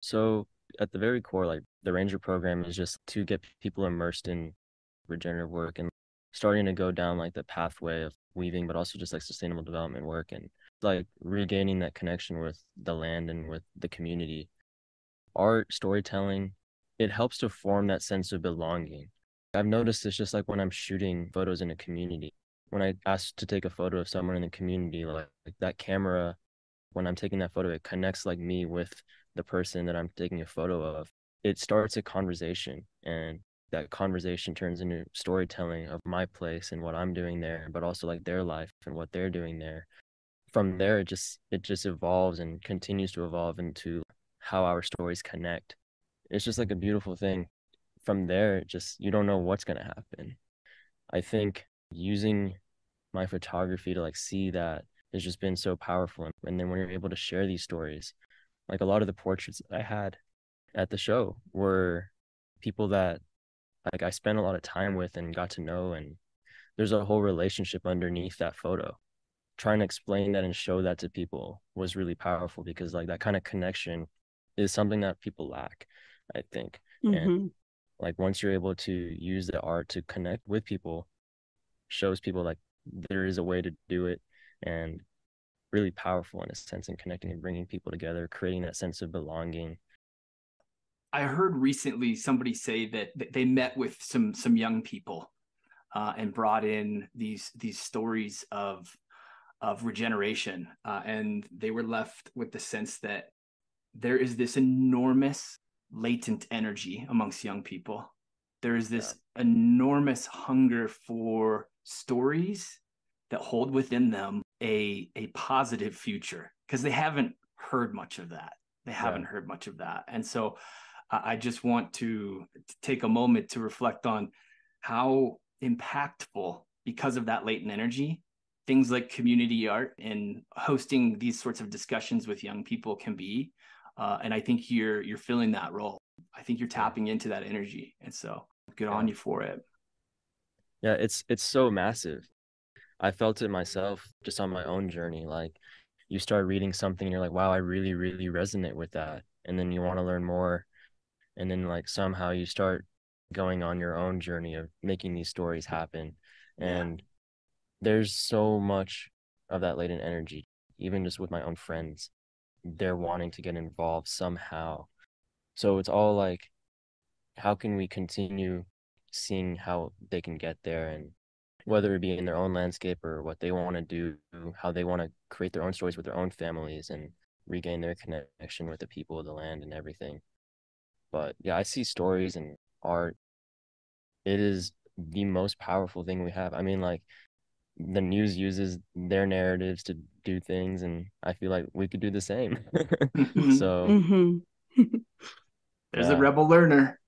So at the very core, like the Ranger program is just to get people immersed in regenerative work and starting to go down like the pathway of weaving, but also just like sustainable development work and like regaining that connection with the land and with the community. Art, storytelling, it helps to form that sense of belonging. I've noticed it's just like when I'm shooting photos in a community, when I ask to take a photo of someone in the community, like that camera, when I'm taking that photo, it connects like me with the person that I'm taking a photo of. It starts a conversation, and that conversation turns into storytelling of my place and what I'm doing there, but also like their life and what they're doing there. From there, it just evolves and continues to evolve into how our stories connect. It's just like a beautiful thing. From there, it just you don't know what's gonna happen. I think using my photography to like see that has just been so powerful. And then when you're able to share these stories, like a lot of the portraits that I had at the show were people that like I spent a lot of time with and got to know. And there's a whole relationship underneath that photo. Trying to explain that and show that to people was really powerful because like that kind of connection is something that people lack, I think. And Mm-hmm. like once you're able to use the art to connect with people, shows people like there is a way to do it and really powerful in a sense in connecting and bringing people together, creating that sense of belonging. I heard recently somebody say that they met with some young people and brought in these stories of regeneration, and they were left with the sense that there is this enormous latent energy amongst young people. There is Yeah. this enormous hunger for stories that hold within them a positive future because they haven't heard much of that. They Yeah. haven't heard much of that. And so I just want to take a moment to reflect on how impactful, because of that latent energy, things like community art and hosting these sorts of discussions with young people can be. And I think you're filling that role. I think you're Yeah. tapping into that energy, and so good on Yeah. you for it. Yeah. It's so massive. I felt it myself just on my own journey. Like you start reading something and you're like, wow, I really, really resonate with that. And then you want to learn more. And then like somehow you start going on your own journey of making these stories happen. Yeah. And there's so much of that latent energy, even just with my own friends. They're wanting to get involved somehow. So it's all like, how can we continue seeing how they can get there and whether it be in their own landscape or what they want to do, how they want to create their own stories with their own families and regain their connection with the people of the land and everything. But yeah, I see stories and art. It is the most powerful thing we have. I mean, like the news uses their narratives to do things, and I feel like we could do the same. So There's a yeah, rebel learner.